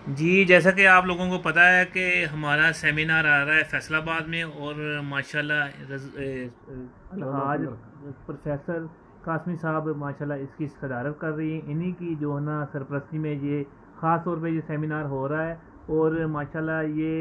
जी, जैसा कि आप लोगों को पता है कि हमारा सेमिनार आ रहा है फैसलाबाद में, और माशाल्लाह अलहाज प्रोफेसर कासमी साहब माशाल्लाह इसकी सदारत कर रही हैं। इन्हीं की जो है ना सरपरस्ती में ये ख़ास तौर पे ये सेमिनार हो रहा है। और माशाल्लाह ये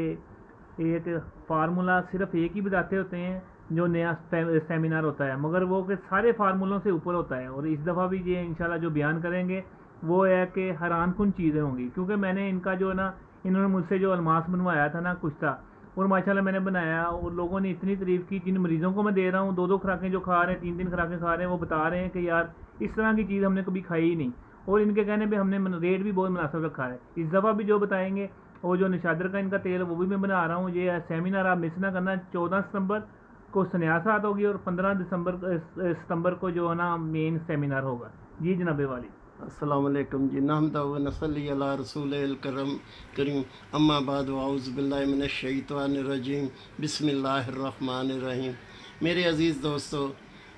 एक फार्मूला सिर्फ एक ही बताते होते हैं जो नया सेमिनार होता है, मगर वो के सारे फार्मूलों से ऊपर होता है। और इस दफ़ा भी ये इंशाल्लाह जो बयान करेंगे वो है कि हैरान कुन चीज़ें होंगी, क्योंकि मैंने इनका जो है ना, इन्होंने मुझसे जो अलमास बनवाया था ना कुछ था, और माशाल्लाह मैंने बनाया और लोगों ने इतनी तारीफ़ की। जिन मरीज़ों को मैं दे रहा हूँ, दो दो खुराकें जो खा रहे हैं, तीन तीन खुराकें खा रहे हैं, वो बता रहे हैं कि यार इस तरह की चीज़ हमने कभी खाई ही नहीं। और इनके कहने पे हमने रेट भी बहुत मुनासिब रखा है। इस दफ़ा भी जो बताएंगे, और जो निशादर का इनका तेल है वो भी मैं बना रहा हूँ। ये सेमिनार आप मिस ना करना। 14 सितंबर को सन्यासात होगी और 15 सितंबर को जो है ना मेन सेमिनार होगा। जी जनाबे वाली। अस्सलाम वालेकुम जी। नहमदुहु व नसल्ली अला रसूलिल करम करीम, अम्मा बाद औज़ु बिल्लाहि मिनश शैतानिर रजीम, बिस्मिल्लाहिर रहमानिर रहीम। मेरे अज़ीज़ दोस्तों,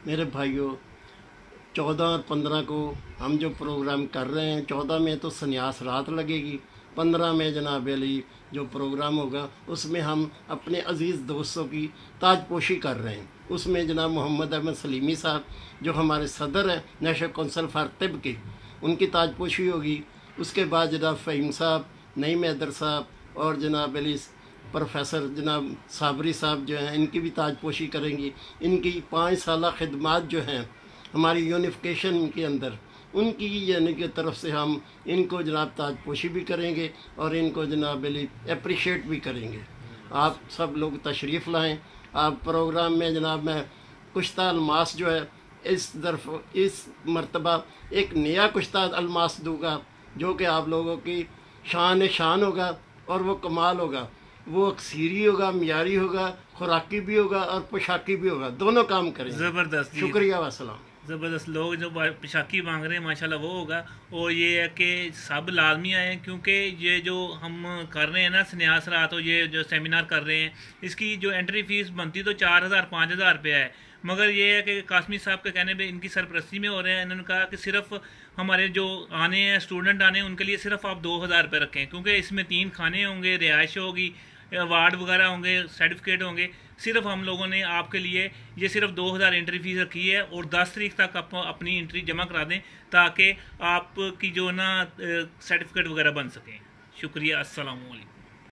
मेरे भाइयों, 14 और 15 को हम जो प्रोग्राम कर रहे हैं, 14 में तो सन्यास रात लगेगी, 15 में जनाब अली जो प्रोग्राम होगा उसमें हम अपने अज़ीज़ दोस्तों की ताजपोशी कर रहे हैं। उसमें जनाब मोहम्मद अहमद सलीमी साहब जो हमारे सदर हैं नेशनल कौंसिल फॉर तिब के, उनकी ताजपोशी होगी। उसके बाद जनाब फ़हीम साहब, नईम हैदर साहब और जनाब अली प्रोफेसर जनाब साबरी साहब जो हैं, इनकी भी ताजपोशी करेंगी। इनकी 5 साल खिदमात जो हैं हमारी यूनिफिकेशन के अंदर, उनकी यानी की तरफ से हम इनको जनाब ताजपोशी भी करेंगे और इनको जनाब अली अप्रिशिएट भी करेंगे। आप सब लोग तशरीफ़ लाएँ। आप प्रोग्राम में जनाब मैं कुश्ता अलमास जो है इस मरतबा एक नया कुश्ता अलमास दूंगा जो कि आप लोगों की शान होगा और वो कमाल होगा। वो अक्सीरी होगा, मियारी होगा, खुराकी भी होगा और पोशाकी भी होगा, दोनों काम करेंगे। ज़बरदस्त जी। शुक्रिया वसलाम। ज़बरदस्त। लोग जो पोशाकी मांग रहे हैं माशाल्लाह वो होगा। और ये है कि सब लाजमी आए, क्योंकि ये जो हम कर रहे हैं ना सन्यास रात, और ये जो सेमिनार कर रहे हैं, इसकी जो एंट्री फीस बनती तो 4,000 5,000 रुपये है। मगर ये है कि कासमी साहब के कहने पे इनकी सरपरस्ती में हो रहे हैं। इन्होंने कहा कि सिर्फ हमारे जो आने हैं स्टूडेंट आने हैं उनके लिए सिर्फ आप 2,000 रुपये रखें, क्योंकि इसमें 3 खाने होंगे, रिहाइश होगी, अवार्ड वगैरह होंगे, सर्टिफिकेट होंगे। सिर्फ हम लोगों ने आपके लिए ये सिर्फ 2,000 एंट्री फीस रखी है, और 10 तारीख तक आप अपनी एंट्री जमा करा दें ताकि आपकी जो ना सर्टिफिकेट वगैरह बन सकें। शुक्रिया। अस्सलाम वालेकुम।